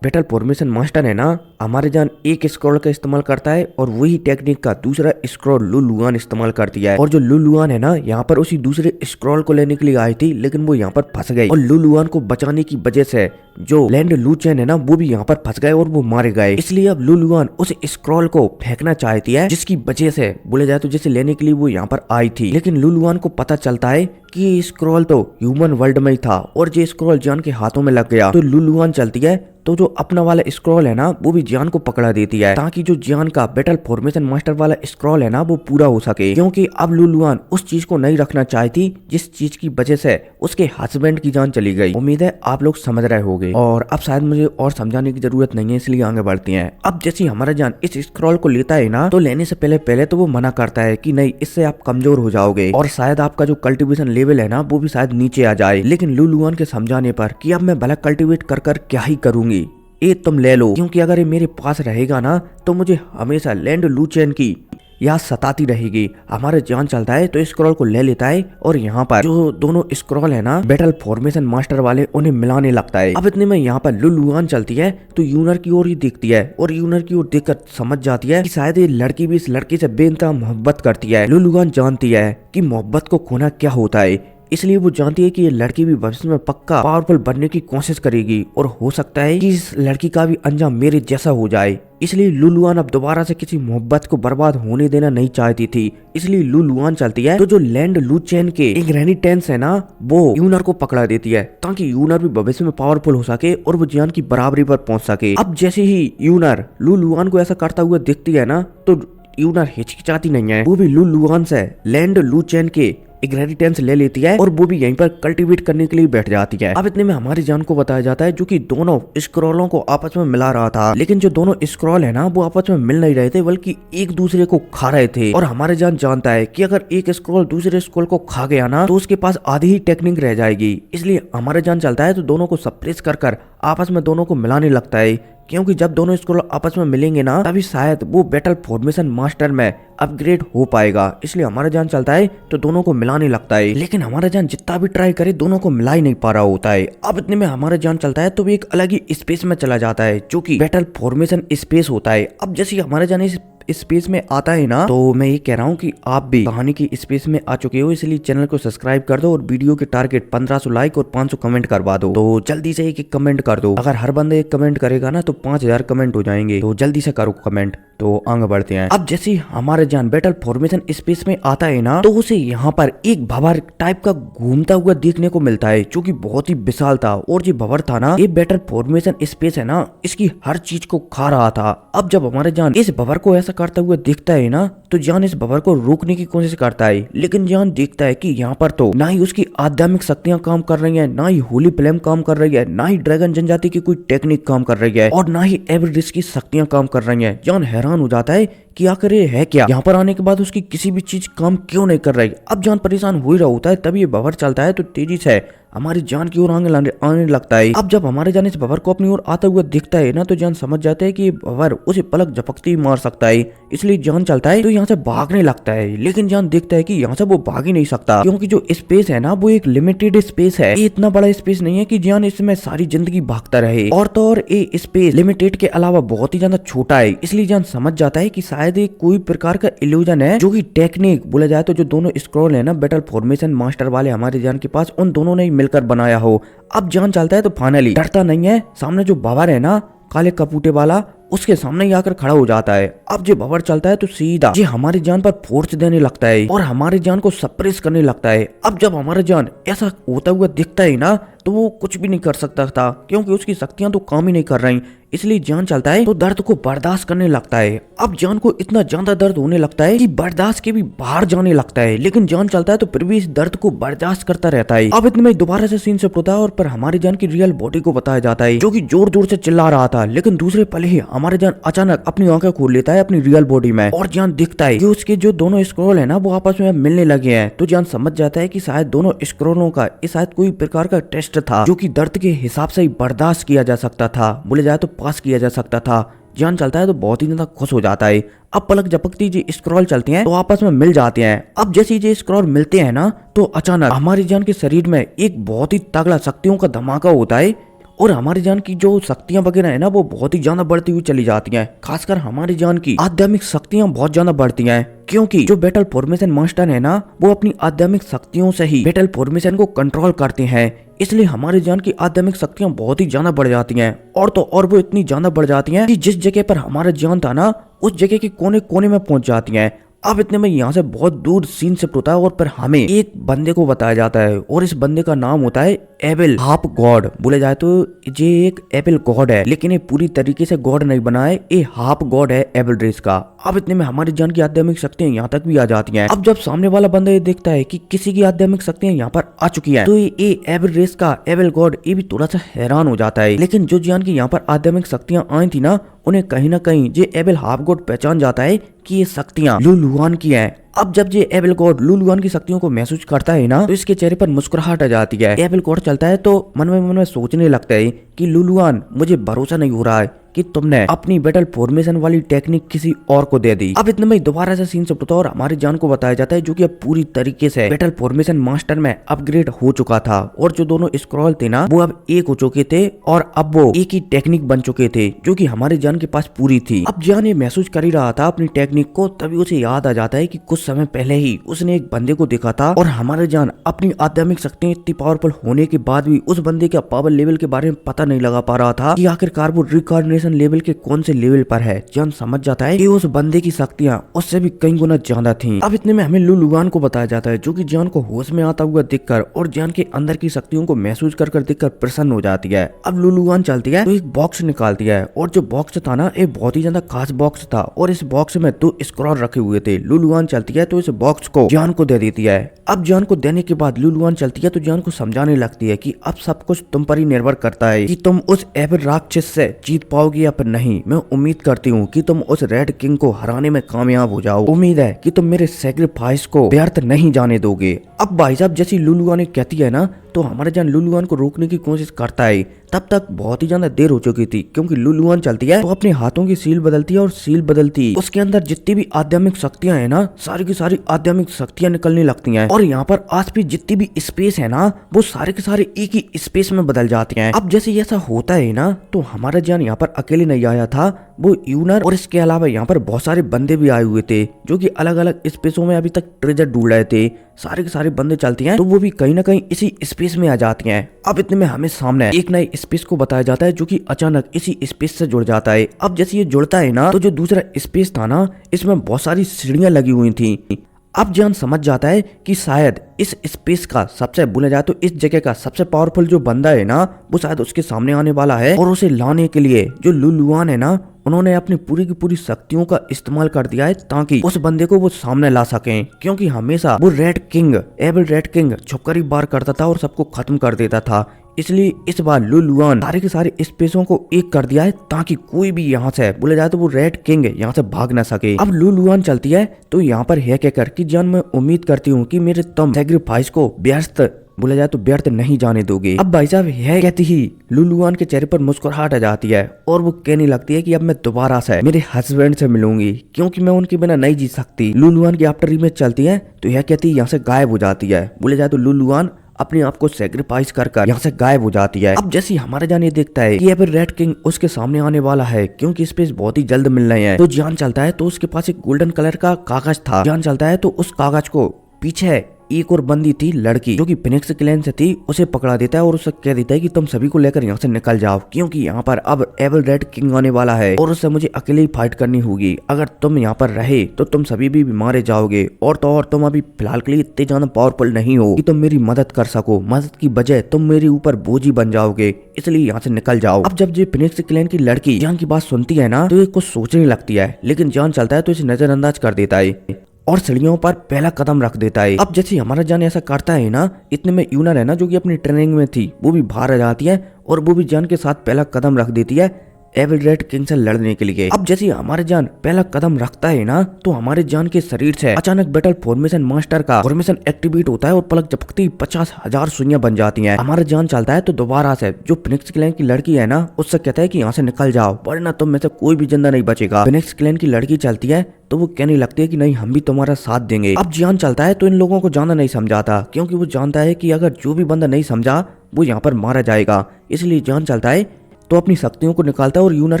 बैटल फॉर्मेशन मास्टर है ना हमारे जान एक स्क्रॉल का इस्तेमाल करता है और वही टेक्निक का दूसरा स्क्रॉल लू लुआन इस्तेमाल करती है, और जो लू लुआन है ना यहाँ पर उसी दूसरे स्क्रॉल को लेने के लिए आई थी, लेकिन वो यहाँ पर फंस गई, और लू लुआन को बचाने की वजह से जो लैंड लू चैन है ना वो भी यहाँ पर फंस गए और वो मारे गए। इसलिए अब लू लुआन उस स्क्रॉल को फेंकना चाहती है, जिसकी वजह से बोले जाए तो जिसे लेने के लिए वो यहाँ पर आई थी, लेकिन लू लुआन को पता चलता है कि स्क्रॉल तो ह्यूमन वर्ल्ड में ही था और ये स्क्रॉल जान के हाथों में लग गया। तो लू लुआन चलती है तो जो अपना वाला स्क्रॉल है ना वो भी जान को पकड़ा देती है, ताकि जो जान का बैटल फॉर्मेशन मास्टर वाला स्क्रॉल है ना वो पूरा हो सके, क्योंकि अब लू लुआन उस चीज को नहीं रखना चाहती जिस चीज की वजह से उसके हस्बैंड की जान चली गई। उम्मीद है आप लोग समझ रहे होंगे, और अब शायद मुझे और समझाने की जरूरत नहीं है, इसलिए आगे बढ़ते हैं। अब जैसे हमारा जान इस स्क्रॉल को लेता है ना तो लेने से पहले तो वो मना करता है कि नहीं, इससे आप कमजोर हो जाओगे और शायद आपका जो कल्टीवेशन लेवल है ना वो भी शायद नीचे आ जाए। लेकिन लू लुआन के समझाने पर कि अब मैं भला कल्टीवेट कर क्या ही करूंगी, ये तुम ले लो, क्योंकि अगर ये मेरे पास रहेगा ना तो मुझे हमेशा लैंड लू चैन की याद सताती रहेगी। हमारा जान चलता है तो स्क्रॉल को ले लेता है और यहाँ पर जो दोनों स्क्रॉल है ना बैटल फॉर्मेशन मास्टर वाले उन्हें मिलाने लगता है। अब इतने में यहाँ पर लू लुआन चलती है तो यूनर की ओर ही देखती है, और यूनर की ओर देखकर समझ जाती है कि शायद ये लड़की भी इस लड़के से बेइंतहा मोहब्बत करती है। लू लुआन जानती है कि मोहब्बत को खोना क्या होता है, इसलिए वो जानती है कि ये लड़की भी भविष्य में पक्का पावरफुल बनने की कोशिश करेगी, और हो सकता है कि इस लड़की का भी अंजाम मेरे जैसा हो जाए। इसलिए लू लुआन अब दोबारा से किसी मोहब्बत को बर्बाद होने देना नहीं चाहती थी, इसलिए लू लुआन चलती है तो जो लैंड लू चैन के एक रेनिटेंस है ना वो यूनर को पकड़ा देती है, ताकि यूनर भी भविष्य में पावरफुल हो सके और वो जान की बराबरी पर पहुंच सके। अब जैसे ही यूनर लू लुआन को ऐसा करता हुआ दिखती है ना तो यूनर हिचकिचाती नहीं है, वो भी लू लुआन से लैंड लू चैन के इनहेरिटेंस ले लेती है और वो भी यहीं पर कल्टीवेट करने के लिए बैठ जाती है। अब इतने में हमारी जान को बताया जाता है जो कि दोनों स्क्रॉलों को आपस में मिला रहा था, लेकिन जो दोनों स्क्रॉल है ना वो आपस में मिल नहीं रहे थे बल्कि एक दूसरे को खा रहे थे। और हमारे जान जानता है कि अगर एक स्क्रॉल दूसरे स्क्रॉल को खा गया ना तो उसके पास आधी ही टेक्निक रह जाएगी, इसलिए हमारे जान चलता है तो दोनों को सप्रेस कर आपस में दोनों को मिलाने लगता है, क्योंकि जब दोनों स्क्रॉल आपस में मिलेंगे ना तभी शायद वो बैटल फॉर्मेशन मास्टर में अपग्रेड हो पाएगा। इसलिए हमारा जान चलता है तो दोनों को मिलाने लगता है, लेकिन हमारा जान जितना भी ट्राई करे दोनों को मिला ही नहीं पा रहा होता है। अब इतने में हमारा जान चलता है तो वो एक अलग ही स्पेस में चला जाता है जो कि बैटल फॉर्मेशन स्पेस होता है। अब जैसे हमारा जान इस स्पेस में आता है ना तो मैं ये कह रहा हूँ कि आप भी कहानी की स्पेस में आ चुके हो, इसलिए चैनल को सब्सक्राइब कर दो और वीडियो के टारगेट 1500 लाइक और 500 कमेंट करवा दो। तो जल्दी से एक कमेंट कर दो, अगर हर बंदे एक कमेंट करेगा ना तो 5000 कमेंट हो जाएंगे, तो जल्दी से करो कमेंट। तो आगे बढ़ते हैं। अब जैसे हमारे जान बैटल फॉर्मेशन स्पेस में आता है ना तो उसे यहाँ पर एक भंवर टाइप का घूमता हुआ देखने को मिलता है जो कि बहुत ही विशाल था, और जो भंवर था ना ये बैटल फॉर्मेशन स्पेस है ना इसकी हर चीज को खा रहा था। अब जब हमारे जान इस भंवर को ऐसा करता हुआ देखता है ना तो जान इस भंवर को रोकने की कोशिश करता है, लेकिन जान देखता है कि यहाँ पर तो ना ही उसकी आध्यात्मिक शक्तियां काम कर रही है, ना ही होली फ्लेम काम कर रही है, ना ही ड्रैगन जनजाति की कोई टेक्निक काम कर रही है, और ना ही एवरेस्ट की शक्तियां काम कर रही है। जान हैरान हो जाता है कि आखिर ये है क्या, यहाँ पर आने के बाद उसकी किसी भी चीज काम क्यों नहीं कर रही। अब जान परेशान हो ही रहा होता है, तभी ये भंवर चलता है तो तेजी से हमारी जान की ओर आने लगता है। अब जब हमारे जान इस भंवर को अपनी ओर आता हुआ दिखता है ना तो जान समझ जाता है कि ये भंवर उसे पलक झपकते ही मार सकता है, इसलिए जान चलता है तो यहाँ से भागने लगता है। लेकिन जान देखता है कि यहाँ से वो भाग ही नहीं सकता, क्योंकि जो स्पेस है ना वो एक लिमिटेड स्पेस है, ये इतना बड़ा स्पेस नहीं है कि जान इसमें सारी जिंदगी भागता रहे। और तो और ये स्पेस लिमिटेड के अलावा बहुत ही ज्यादा छोटा है, इसलिए जान समझ जाता है कि शायद ये कोई प्रकार का इल्यूजन है, जो कि टेक्निक बोला जाए तो जो दोनों स्क्रॉल है ना बैटल फॉर्मेशन मास्टर वाले हमारे जान के पास उन दोनों ने मिलकर बनाया हो। अब जान चलता है तो फाइनली डरता नहीं है, सामने जो भंवर है ना काले कपूटे वाला उसके सामने ही आकर खड़ा हो जाता है। अब जो भंवर चलता है तो सीधा ये हमारी जान पर फोर्स देने लगता है और हमारी जान को सप्रेस करने लगता है। अब जब हमारा जान ऐसा होता हुआ दिखता है ना तो वो कुछ भी नहीं कर सकता था, क्योंकि उसकी शक्तियां तो काम ही नहीं कर रही, इसलिए जान चलता है तो दर्द को बर्दाश्त करने लगता है। अब जान को इतना ज्यादा दर्द होने लगता है कि बर्दाश्त के भी बाहर जाने लगता है, लेकिन जान चलता है तो फिर भी इस दर्द को बर्दाश्त करता रहता है। अब इतने में दोबारा से सीन शिफ्ट होता है और पर हमारी जान की रियल बॉडी को बताया जाता है जो कि जोर जोर से चिल्ला रहा था, लेकिन दूसरे पल ही हमारे जान अचानक अपनी आंखें खोल लेता है अपनी रियल बॉडी में, और जान दिखता है कि उसके जो दोनों स्क्रॉल है ना वो आपस में मिलने लगे हैं। तो जान समझ जाता है कि शायद दोनों स्क्रॉलों का शायद कोई प्रकार का टेस्ट था जो कि दर्द के हिसाब से ही बर्दाश्त किया जा सकता था, बोले जाए तो पास किया जा सकता था। जान चलता है तो बहुत ही ज्यादा खुश हो जाता है। अब पलक झपकती जी स्क्रॉल चलते हैं तो आपस में मिल जाते हैं। अब जैसे ये स्क्रॉल मिलते हैं ना तो अचानक हमारी जान के शरीर में एक बहुत ही तगड़ा शक्तियों का धमाका होता है, और हमारी जान की जो शक्तियां वगैरह है ना वो बहुत ही ज्यादा बढ़ती हुई चली जाती हैं। खासकर हमारी जान की आध्यात्मिक शक्तियां बहुत ज्यादा बढ़ती हैं, क्योंकि जो बैटल फॉर्मेशन मास्टर है ना वो अपनी आध्यात्मिक शक्तियों से ही बैटल फॉर्मेशन को कंट्रोल करते हैं, इसलिए हमारी जान की आध्यात्मिक शक्तियां बहुत ही ज्यादा बढ़ जाती हैं। और तो और वो इतनी ज्यादा बढ़ जाती हैं कि जिस जगह पर हमारा जान था ना उस जगह के कोने कोने में पहुंच जाती हैं। अब इतने में यहाँ से बहुत दूर सीन शिफ्ट होता है और फिर हमें एक बंदे को बताया जाता है, और इस बंदे का नाम होता है एबल हाफ गॉड। बोले जाए तो ये एक एबल गॉड है, लेकिन ये पूरी तरीके से गॉड नहीं बना है, ये हाफ गॉड है एबल रेस का। अब इतने में हमारी जान की आध्यात्मिक शक्तियां यहाँ तक भी आ जाती हैं। अब जब सामने वाला बंदा ये देखता है कि किसी की आध्यात्मिक शक्तियां यहाँ पर आ चुकी हैं, तो ये एबल रेस का एबल गॉड ये भी थोड़ा सा हैरान हो जाता है। लेकिन जो जान की यहाँ पर आध्यात्मिक शक्तियां आई थी ना उन्हें कहीं ना कहीं ये एबल हाफ गॉड पहचान जाता है कि ये शक्तियां लुलुआन की हैं। अब जब ये एबल गॉड लुलुआन की शक्तियों को महसूस करता है ना तो इसके चेहरे पर मुस्कुराहट आ जाती है। एबल गॉड चलता है तो मन में सोचने लगता है कि लुलुआन मुझे भरोसा नहीं हो रहा है कि तुमने अपनी बैटल फॉर्मेशन वाली टेक्निक किसी और को दे दी। अब इतने में दोबारा से सीन शिफ्ट होता है और हमारी जान को बताया जाता है जो कि अब पूरी तरीके से बैटल फॉर्मेशन मास्टर में अपग्रेड हो चुका था, और जो दोनों स्क्रॉल थे ना वो अब एक हो चुके थे और अब वो एक ही टेक्निक बन चुके थे जो कि हमारी जान के पास पूरी थी। अब जान ये महसूस कर ही रहा था अपनी टेक्निक को, तभी उसे याद आ जाता है कि कुछ समय पहले ही उसने एक बंदे को देखा था, और हमारे जान अपनी आध्यात्मिक शक्तियां इतनी पावरफुल होने के बाद भी उस बंदे का पावर लेवल के बारे में पता नहीं लगा पा रहा था कि आखिरकार वो रिकॉर्डिनेशन लेवल के कौन से लेवल पर है। जान समझ जाता है कि उस बंदे की शक्तियां उससे भी कई गुना ज्यादा थी। अब इतने में हमें लुलुआन को बताया जाता है जो कि जान को होश में आता हुआ देखकर और जान के अंदर की शक्तियों को महसूस कर देखकर प्रसन्न हो जाती है। अब लुलुआन चलती है तो एक बॉक्स निकालती है, और जो बॉक्स था ना एक बहुत ही ज्यादा खास बॉक्स था, और इस बॉक्स में 2 स्क्रॉल रखे हुए थे। लुलुआन चलती चलती है तो इस बॉक्स को जान को दे देती है। अब जान को देने के बाद लुलुआन चलती है तो जान को समझाने लगती है कि अब सब कुछ तुम पर ही निर्भर करता है कि तुम उस एविल राक्षस से जीत पाओगी या फिर नहीं। मैं उम्मीद करती हूँ कि तुम उस रेड किंग को हराने में कामयाब हो जाओ। उम्मीद है कि तुम मेरे सैक्रिफाइस को व्यर्थ नहीं जाने दोगे। अब भाई साहब जैसी लुलुआन कहती है ना तो हमारा जान लुलुआन को रोकने की कोशिश करता है। तब तक बहुत ही ज्यादा देर हो चुकी थी क्योंकि लुलुआन चलती है तो अपने हाथों की सील बदलती है और सील बदलती उसके अंदर जितनी भी आध्यात्मिक शक्तियां है ना सारी की सारी आध्यात्मिक शक्तियां निकलने लगती हैं और यहाँ पर आस पास जितनी भी स्पेस है ना वो सारे के सारे एक ही स्पेस में बदल जाते हैं। अब जैसे ऐसा होता है ना तो हमारा जान यहाँ पर अकेले नहीं आया था, वो यूनर और इसके अलावा यहाँ पर बहुत सारे बंदे भी आए हुए थे जो कि अलग अलग स्पेसों में अभी तक ट्रेजर ढूंढ रहे थे। सारे के सारे बंदे चलते हैं तो वो भी कहीं ना कहीं इसी स्पेस में आ जाते हैं। अब इतने में हमें सामने एक नए स्पेस को बताया जाता है जो कि अचानक इसी स्पेस से जुड़ जाता है। अब जैसे ये जुड़ता है ना तो जो दूसरा स्पेस था ना इसमें बहुत सारी सीढ़ियां लगी हुई थी। अब जान समझ जाता है कि शायद इस स्पेस का सबसे बोला जाए तो इस जगह का सबसे पावरफुल जो बंदा है ना वो शायद उसके सामने आने वाला है और उसे लाने के लिए जो लुलुआन है ना उन्होंने अपनी पूरी की पूरी शक्तियों का इस्तेमाल कर दिया है ताकि उस बंदे को वो सामने ला सकें। क्योंकि हमेशा वो red king evil red king छुपकर ही बार करता था और सबको खत्म कर देता था, इसलिए इस बार लुलुआन सारे के सारे स्पेसों को एक कर दिया है ताकि कोई भी यहाँ से बोला जाए तो वो रेड किंग यहाँ से भाग ना सके। अब लुलुआन चलती है तो यहाँ पर है कहकर कि जान मैं उम्मीद करती हूँ कि मेरे तुम सैक्रिफाइस को व्यर्थ बोला जाए तो व्यर्थ नहीं जाने दोगे। अब भाई साहब यह कहती ही लुलुआन के चेहरे पर मुस्कुराहट आ जाती है और वो कहने लगती है कि अब मैं दोबारा से मेरे हस्बैंड से मिलूंगी क्योंकि मैं उनके बिना नहीं जी सकती। लुलुआन की आफ्टर इमेज चलती है तो यह कहती है यहाँ से गायब हो जाती है। बोले जाए तो लुलुआन अपने आप को सैक्रिफाइस कर यहाँ से गायब हो जाती है। अब जैसे हमारा जान ये देखता है कि अब रेड किंग उसके सामने आने वाला है क्योंकि स्पेस बहुत ही जल्द मिल रहे हैं तो जान चलता है तो उसके पास एक गोल्डन कलर का कागज था। जान चलता है तो उस कागज को पीछे एक और बंदी थी लड़की जो कि फिनिक्स क्लैन से थी उसे पकड़ा देता है और उसे कह देता है कि तुम सभी को लेकर यहाँ से निकल जाओ क्योंकि यहाँ पर अब एविल रेड किंग आने वाला है और उससे मुझे अकेले ही फाइट करनी होगी। अगर तुम यहाँ पर रहे तो तुम सभी भी मारे जाओगे और तो और तुम अभी फिलहाल के लिए इतने ज्यादा पावरफुल नहीं हो कि तुम मेरी मदद कर सको। मदद की बजाय तुम मेरे ऊपर बोझी बन जाओगे, इसलिए यहाँ से निकल जाओ। अब जब ये फिनिक्स क्लैन की लड़की जान की बात सुनती है ना तो ये कुछ सोचने लगती है लेकिन जान चलता है तो इसे नजरअंदाज कर देता है और सीढ़ियों पर पहला कदम रख देता है। अब जैसे हमारा जान ऐसा करता है ना इतने में यूनर है ना जो कि अपनी ट्रेनिंग में थी वो भी बाहर आ जाती है और वो भी जान के साथ पहला कदम रख देती है एविल रेड किंग से लड़ने के लिए। अब जैसे हमारे जान पहला कदम रखता है ना तो हमारे जान के शरीर से अचानक बैटल फॉर्मेशन मास्टर का फॉर्मेशन एक्टिवेट होता है और पलक झपकती 50,000 सुइयां बन जाती हैं। हमारा जान चलता है तो दोबारा से जो फिनिक्स क्लैन की लड़की है ना उससे कहता है कि यहाँ से निकल जाओ वरना तुम में से कोई भी जिंदा नहीं बचेगा। फिनिक्स क्लैन की लड़की चलती है तो वो कहने लगती है कि नहीं हम भी तुम्हारा साथ देंगे। अब जान चलता है तो इन लोगों को ज्यादा नहीं समझाता क्योंकि वो जानता है कि अगर जो भी बंदा नहीं समझा वो यहाँ पर मारा जाएगा, इसलिए जान चलता है तो अपनी शक्तियों को निकालता है और यूनर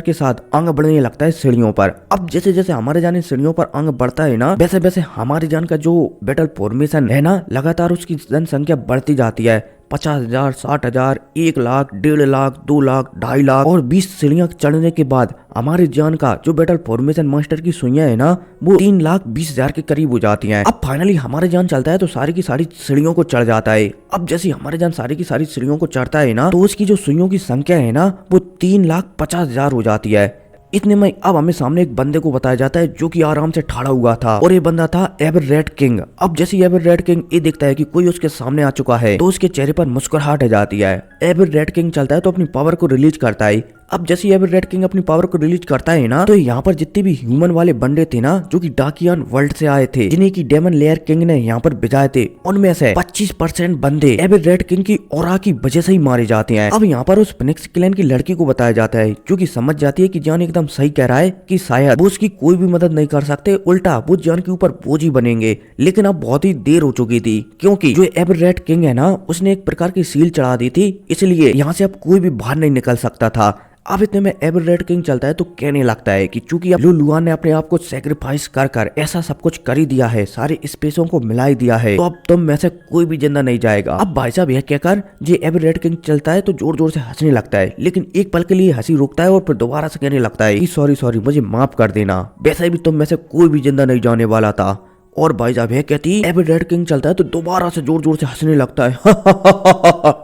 के साथ आगे बढ़ने लगता है सीढ़ियों पर। अब जैसे जैसे हमारे जान सीढ़ियों पर आगे बढ़ता है ना वैसे वैसे हमारे जान का जो बैटल फॉर्मेशन है ना लगातार उसकी जनसंख्या बढ़ती जाती है। 50,000, 60,000, 1 लाख, 1.5 लाख, 2 लाख, 2.5 लाख और 20 सीढ़ियां चढ़ने के बाद हमारे जान का जो बैटल फॉर्मेशन मास्टर की सुइयां है ना वो 3,20,000 के करीब हो जाती हैं। अब फाइनली हमारे जान चलता है तो सारी की सारी सीढ़ियों को चढ़ जाता है। अब जैसे हमारे जान सारी की सारी सीढ़ियों को चढ़ता है ना तो उसकी जो सुइयों की संख्या है ना वो 3,50,000 हो जाती है। इतने में अब हमें सामने एक बंदे को बताया जाता है जो कि आराम से ठाड़ा हुआ था और ये बंदा था एविल रेड किंग। अब जैसे एविल रेड किंग ये देखता है कि कोई उसके सामने आ चुका है तो उसके चेहरे पर मुस्कुराहट आ जाती है। एविल रेड किंग चलता है तो अपनी पावर को रिलीज करता है। अब जैसे एविल रेड किंग अपनी पावर को रिलीज करता है ना तो यहाँ पर जितने भी ह्यूमन वाले बंदे थे ना जो कि डाकियन वर्ल्ड से आए थे जिन्हें की डेमन लेयर किंग ने यहाँ पर भिजाए थे उनमें से 25% बंदे एविल रेड किंग की ऑरा की वजह से ही मारे जाते हैं। अब यहाँ पर उस फिनिक्स क्लैन की लड़की को बताया जाता है जो कि समझ जाती है कि जान एकदम सही कह रहा है कि शायद वो उसकी कोई भी मदद नहीं कर सकते, उल्टा वो जान के ऊपर बोझ बनेंगे। लेकिन अब बहुत ही देर हो चुकी थी क्योंकि जो एविल रेड किंग है ना उसने एक प्रकार की सील चढ़ा दी थी, इसलिए यहाँ से अब कोई भी बाहर नहीं निकल सकता था। अब इतने में एविल रेड किंग चलता है तो कहने लगता है कि चूंकि अब लुलुआन ने अपने आप को सैक्रिफाइस कर कर ऐसा सब कुछ कर ही दिया है, सारे स्पेसों को मिला ही दिया है, तो अब तुम में से कोई भी जिंदा नहीं जाएगा। अब भाई साहब यह कहकर जे एविल रेड किंग चलता है तो जोर जोर से हंसने लगता है लेकिन एक पल के लिए हंसी रोकता है और फिर दोबारा से कहने लगता है कि सॉरी मुझे माफ कर देना, वैसे भी तुम में से कोई भी जिंदा नहीं जाने वाला था। और भाई साहब यह कहती एबी रेड किंग चलता है तो दोबारा से जोर जोर से हंसने लगता है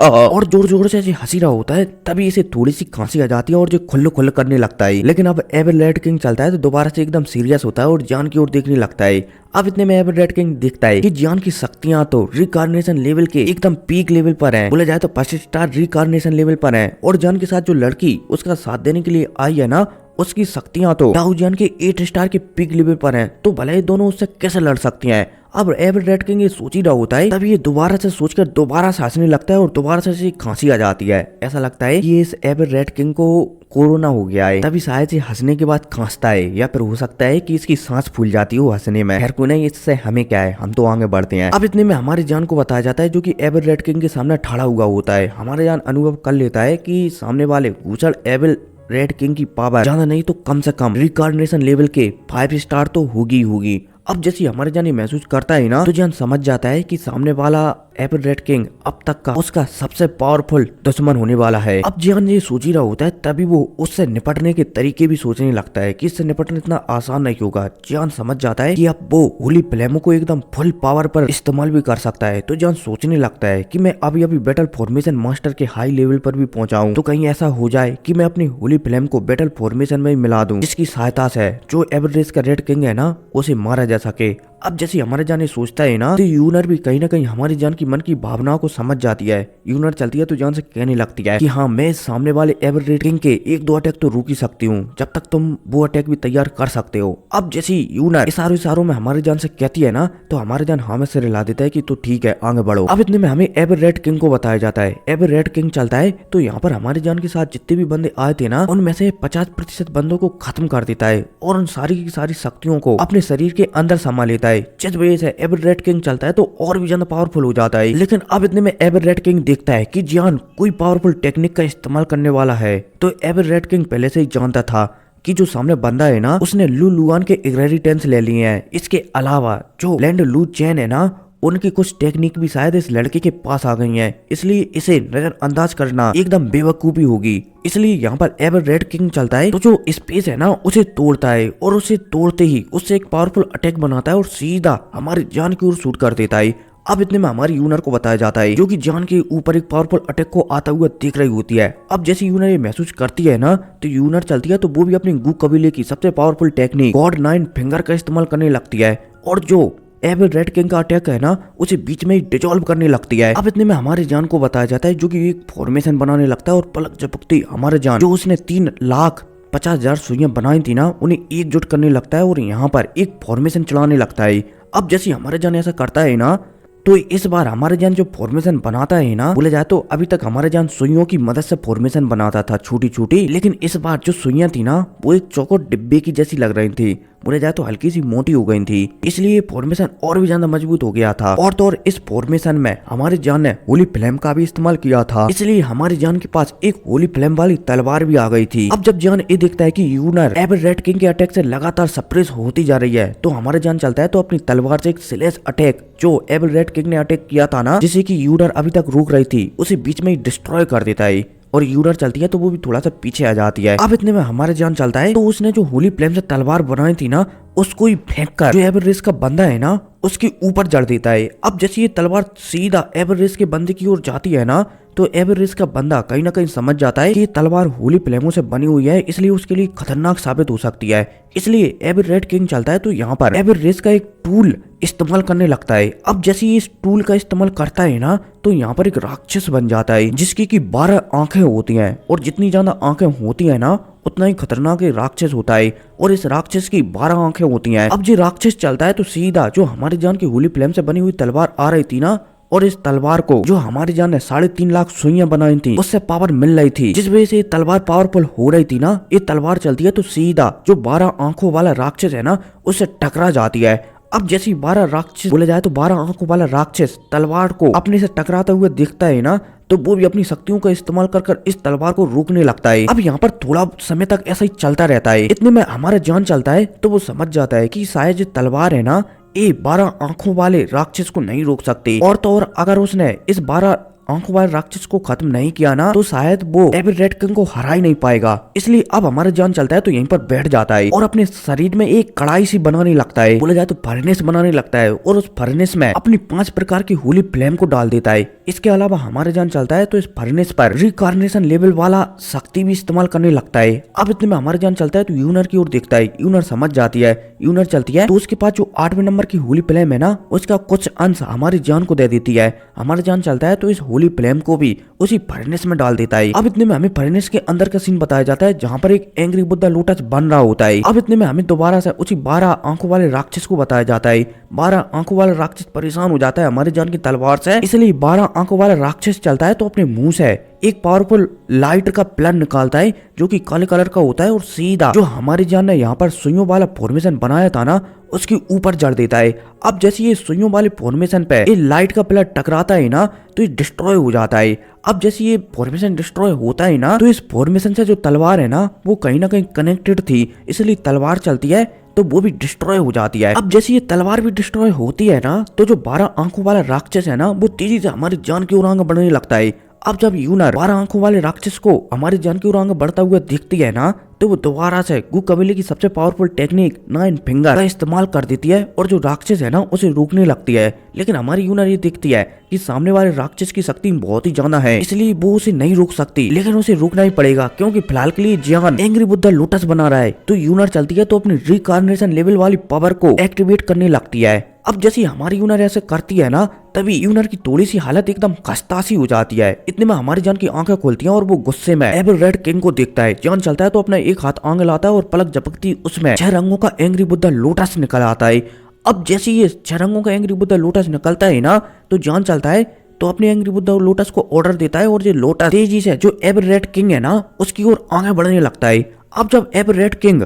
और जोर जोर से ऐसे हंसी रहा होता है, तभी इसे थोड़ी सी खांसी आ जाती है और जो खुल्ल खुल्ल करने लगता है। लेकिन अब एबी रेड किंग चलता है तो दोबारा से एकदम सीरियस होता है और जान की ओर देखने लगता है। अब इतने में एबी रेड किंग देखता है कि जान की शक्तियां तो रिकार्नेशन लेवल के एकदम पीक लेवल पर हैं, बोले जाए तो 5 स्टार रिकार्नेशन लेवल पर हैं। और जान के साथ जो लड़की उसका साथ देने के लिए आई है ना, उसकी शक्तियां तो डाउजान के 8 स्टार के पीक लेवल पर हैं। तो भले ही दोनों उससे कैसे लड़ सकती हैं। अब एबी रेड किंग ये सोच ही रहा होता है, तब ये दोबारा से सोचकर दोबारा से हंसने लगता है और दोबारा से खांसी आ जाती है। ऐसा लगता है कि इस एबी रेड किंग को कोरोना हो गया है, तभी शायद ये हंसने के बाद खांसता है, या फिर हो सकता है कि इसकी सांस फूल जाती हो हंसने में। खैर कोई नहीं, इससे हमें क्या है, हम तो आगे बढ़ते हैं। अब इतने में हमारी जान को बताया जाता है जो कि एबी रेड किंग के सामने खड़ा हुआ होता है। हमारे जान अनुभव कर लेता है कि सामने वाले घूसड़ एबी रेड किंग की पावर ज्यादा नहीं तो कम से कम रिकार्नेशन लेवल के 5 स्टार तो होगी होगी। अब जैसे हमारे जान ये महसूस करता है ना, तो जान समझ जाता है कि सामने वाला एबी रेड किंग अब तक का उसका सबसे पावरफुल दुश्मन होने वाला है। अब जान ये सोच ही रहा होता है, तभी वो उससे निपटने के तरीके भी सोचने लगता है कि इससे निपटना इतना आसान नहीं होगा। जान समझ जाता है कि अब वो होली फ्लेमो को एकदम फुल पावर पर इस्तेमाल भी कर सकता है। तो जान सोचने लगता है कि मैं अभी अभी बैटल फॉर्मेशन मास्टर के हाई लेवल पर भी पहुंचाऊं, तो कहीं ऐसा हो जाए कि मैं अपनी होली फ्लेम को बैटल फॉर्मेशन में मिला दूं, जिसकी सहायता से जो एबी रेड का रेड किंग है ना, उसे मारा जा सके। अब जैसे हमारे जान सोचता है ना, तो यूनर भी कहीं ना कहीं हमारी जान की मन की भावनाओं को समझ जाती है। यूनर चलती है तो जान से कहने लगती है कि हाँ, मैं सामने वाले एबी रेड किंग के 1-2 अटैक तो रोक ही सकती हूँ, जब तक तुम वो अटैक भी तैयार कर सकते हो। अब जैसे यूनर इशारों में हमारी जान से कहती है ना, तो हमारे जान हमें से हिला देता है कि तो ठीक है, आगे बढ़ो। अब इतने में हमें एबी रेड किंग को बताया जाता है। एबी रेड किंग चलता है तो यहाँ पर हमारी जान के साथ जितने भी बंदे आए थे ना, उनमें से 50% बंदों को खत्म कर देता है और उन सारी की सारी शक्तियों को अपने शरीर के अंदर समा लेता है, जिस वजह से एबी रेड किंग चलता है तो और भी ज्यादा पावरफुल हो जाता है। लेकिन अब इतने में एबी रेड किंग देखता है कि जियान कोई पावरफुल टेक्निक का इस्तेमाल करने वाला है। तो एबी रेड किंग पहले से ही जानता था कि जो सामने बंदा है ना, उसने लू लुआन के इंग्रेडिएंट्स ले लिए हैं। इसके अलावा जो लैंड लू चैन है ना, उनकी कुछ टेक्निक भी शायद इस लड़के के पास आ गई हैं, इसलिए इसे नजरअंदाज करना एकदम बेवकूफी होगी। इसलिए यहाँ पर एबी रेड किंग चलता है तो जो स्पेस है ना, उसे तोड़ता है और उसे तोड़ते ही उससे एक पावरफुल अटैक बनाता है और सीधा हमारी जान की ओर शूट कर देता है। अब इतने में हमारी यूनर को बताया जाता है जो कि जान के ऊपर एक पावरफुल अटैक को आता हुआ देख रही होती है। अब जैसे यूनर ये महसूस करती है ना, तो यूनर चलती है तो वो भी अपनी गू कबीले की सबसे पावरफुल टेक्निक गॉड 9 फिंगर का इस्तेमाल करने लगती है और जो एबी रेड किंग का अटैक है ना, उसे बीच में ही डिसॉल्व करने लगती है। अब इतने में हमारे जान को बताया जाता है जो कि एक फॉर्मेशन बनाने लगता है और पलक झपकती हमारे जान जो उसने 3,50,000 सुइयां बनाई थी ना, उन्हें एकजुट करने लगता है और यहाँ पर एक फॉर्मेशन चलाने लगता है। अब जैसे हमारे जान ऐसा करता है ना, तो इस बार हमारे जान जो फॉर्मेशन बनाता है ना, बोले जाए तो अभी तक हमारे जान सुइयों की मदद से फॉर्मेशन बनाता था छोटी छोटी, लेकिन इस बार जो सुइयां थी ना, वो एक चौकोर डिब्बे की जैसी लग रही थी, बोले जाए तो हल्की सी मोटी हो गई थी, इसलिए फॉर्मेशन और भी ज्यादा मजबूत हो गया था। और तो और इस फॉर्मेशन में हमारी जान ने होली फ्लेम का भी इस्तेमाल किया था, इसलिए हमारी जान के पास एक होली फ्लेम वाली तलवार भी आ गई थी। अब जब जान ये देखता है कि यूनर एबी रेड किंग के अटैक से लगातार सप्रेस होती जा रही है, तो हमारे जान चलता है तो अपनी तलवार से एक स्लैश अटैक जो एबी रेड किंग ने अटैक किया था ना, जिसे कि यूनर अभी तक रोक रही थी, उसे बीच में ही डिस्ट्रॉय कर देता है और यूनर चलती है तो वो भी थोड़ा सा पीछे आ जाती है। अब इतने में हमारे जान चलता है तो उसने जो होली फ्लेम से तलवार बनाई थी ना, उसको ही फेंक कर जो एबी रेड का बंदा है ना, उसके ऊपर जड़ देता है। अब जैसे ये तलवार सीधा एबी रेड के बंदे की ओर जाती है ना, तो एबी रेड का बंदा कहीं ना कहीं समझ जाता है कि ये तलवार होली फ्लेमों से बनी हुई है, इसलिए उसके लिए खतरनाक साबित हो सकती है। इसलिए एबी रेड किंग चलता है तो यहाँ पर एबी रेड का एक टूल इस्तेमाल करने लगता है। अब जैसे ये इस टूल का इस्तेमाल करता है ना, तो यहाँ पर एक राक्षस बन जाता है जिसकी की 12 आंखें होती हैं और जितनी ज्यादा आंखें होती है ना, उतना ही खतरनाक राक्षस होता है और इस राक्षस की 12 आंखें होती हैं। अब जो राक्षस चलता है तो सीधा जो हमारी जान की होली फ्लेम से बनी हुई तलवार आ रही थी ना, और इस तलवार को जो हमारी जान ने 3.5 लाख सुइयां बनाई थी, उससे पावर मिल रही थी, जिस वजह से ये तलवार पावरफुल हो रही थी ना। ये तलवार चलती है तो सीधा जो 12 आंखों वाला राक्षस है ना, उससे टकरा जाती है। अब जैसे 12 राक्षस बोले जाए तो 12 आंखों वाला राक्षस तलवार को अपने से टकराते हुए दिखता है ना, तो वो भी अपनी शक्तियों का इस्तेमाल कर इस तलवार को रोकने लगता है। अब यहाँ पर थोड़ा समय तक ऐसा ही चलता रहता है। इतने में हमारा जान चलता है तो वो समझ जाता है कि शायद ये तलवार है ना, ये 12 आंखों वाले राक्षस को नहीं रोक सकती, और तो और अगर उसने इस 12 आंखों वाले राक्षस को खत्म नहीं किया ना तो शायद वो एवर रेड किंग को हरा ही नहीं पाएगा। इसलिए अब हमारा जान चलता है तो यहीं पर बैठ जाता है और अपने शरीर में एक कढ़ाई सी बनाने लगता है, बोला जाए तो फर्नेस बनाने लगता है और उस फर्नेस में अपनी 5 प्रकार की होली फ्लेम को डाल देता है। इसके अलावा हमारे जान चलता है तो इस फर्नेस पर रिकार्नेशन लेवल वाला शक्ति भी इस्तेमाल करने लगता है। अब इतने में हमारे जान चलता है तो यूनर की ओर देखता है, यूनर समझ जाती है, यूनर चलती है तो उसके पास जो 8वें नंबर की होली फ्लेम है ना उसका कुछ अंश हमारी जान को दे देती है। हमारा जान चलता है तो इस होली फ्लेम को भी उसी फर्नेस में डाल देता है। अब इतने में हमें फर्नेस के अंदर का सीन बताया जाता है जहाँ पर एक एंग्री बुद्धा लोटस बन रहा होता है। अब इतने में हमें दोबारा से उसी 12 आंखों वाले राक्षस को बताया जाता है। 12 आंखों वाला राक्षस परेशान हो जाता है हमारे जान की तलवार से, इसलिए 12 आंखों वाला राक्षस चलता है तो अपने मुंह से एक पावरफुल लाइट का प्लान निकालता है जो कि काले कलर का होता है और सीधा जो हमारी जान ने यहाँ पर सुइयों वाला फॉर्मेशन बनाया था ना उसके ऊपर जड़ देता है। अब जैसे ये सुइयों वाले फॉर्मेशन पे ये लाइट का प्लान टकराता है ना तो ये डिस्ट्रॉय हो जाता है। अब जैसे ये फॉर्मेशन डिस्ट्रॉय होता है ना तो इस फॉर्मेशन से जो तलवार है ना वो कहीं ना कहीं कनेक्टेड थी, इसलिए तलवार चलती है तो वो भी डिस्ट्रॉय हो जाती है। अब जैसे ये तलवार भी डिस्ट्रॉय होती है ना तो जो 12 आंखों वाला राक्षस है ना वो तेजी से हमारी जान की ओर आगे बढ़ने लगता है। अब जब यूनर 12 आंखों वाले राक्षस को हमारी जान की ओर आगे बढ़ता हुआ दिखती है ना तो वो दोबारा से गु कबीले की सबसे पावरफुल टेक्निक 9 फिंगर का इस्तेमाल कर देती है और जो राक्षस है ना उसे रोकने लगती है। लेकिन हमारी यूनर ये देखती है कि सामने वाले राक्षस की शक्ति बहुत ही ज्यादा है, इसलिए वो उसे नहीं रोक सकती, लेकिन उसे रोकना ही पड़ेगा क्योंकि फिलहाल के लिए जियान एंग्री बुद्धा लोटस बना रहा है। तो यूनर चलती है तो अपनी रिकार्नेशन लेवल वाली पावर को एक्टिवेट करने लगती है। अब जैसे हमारी यूनर ऐसे करती है ना तभी यूनर की थोड़ी सी हालत एकदम खस्तासी हो जाती है। इतने में हमारी जान की आंखें खुलती हैं और वो गुस्से में एवर रेड किंग को देखता है। जान चलता है तो अपना एक हाथ आगे लाता है और पलक झपकती उसमें 6 रंगों का एंग्री बुद्धा लोटस निकल आता है। अब जैसे ये 6 रंगों का एंग्री बुद्धा लोटस निकलता है ना तो जान चलता है तो अपने एंग्री बुद्धा लोटस को ऑर्डर देता है और ये लोटस तेजी से जो एवर रेड किंग है ना उसकी ओर आगे बढ़ने लगता है। अब जब एवर रेड किंग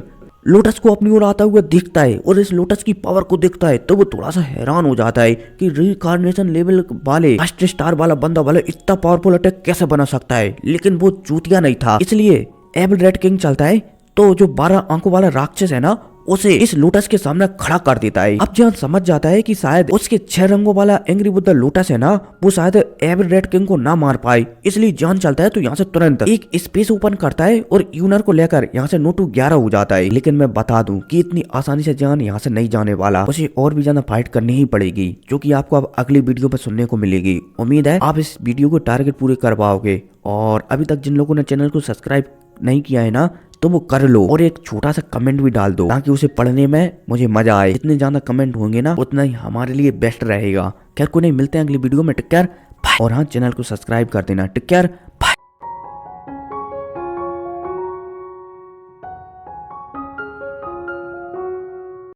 लोटस को अपनी ओर आता हुआ दिखता है और इस लोटस की पावर को देखता है तो वो थोड़ा सा हैरान हो जाता है कि रिकार्नेशन लेवल वाले फर्स्ट स्टार वाला बंदा वाला इतना पावरफुल अटैक कैसे बना सकता है। लेकिन वो चूतिया नहीं था, इसलिए एवर रेड किंग चलता है तो जो 12 आंखों वाला राक्षस है ना उसे इस लोटस के सामने खड़ा कर देता है। अब जान समझ जाता है कि शायद उसके 6 रंगों वाला एंग्री बुद्धा लोटस है ना वो शायद एवर रेड किंग को ना मार पाए, इसलिए जान चलता है तो यहाँ से तुरंत एक स्पेस ओपन करता है और यूनर को लेकर यहाँ से नोटू 11 हो जाता है। लेकिन मैं बता दूं कि इतनी आसानी से जान यहाँ से नहीं जाने वाला, उसे और भी ज्यादा फाइट करनी ही पड़ेगी जो कि आपको अब अगली वीडियो में सुनने को मिलेगी। उम्मीद है आप इस वीडियो को टारगेट पूरे कर पाओगे और अभी तक जिन लोगों ने चैनल को सब्सक्राइब नहीं किया है ना तो वो कर लो और एक छोटा सा कमेंट भी डाल दो ताकि उसे पढ़ने में मुझे मजा आए। जितने ज्यादा कमेंट होंगे ना उतना ही हमारे लिए बेस्ट रहेगा। खैर कोई नहीं, मिलते हैं अगली वीडियो में। Take care, bye. और हाँ, चैनल को सब्सक्राइब कर देना। Take care.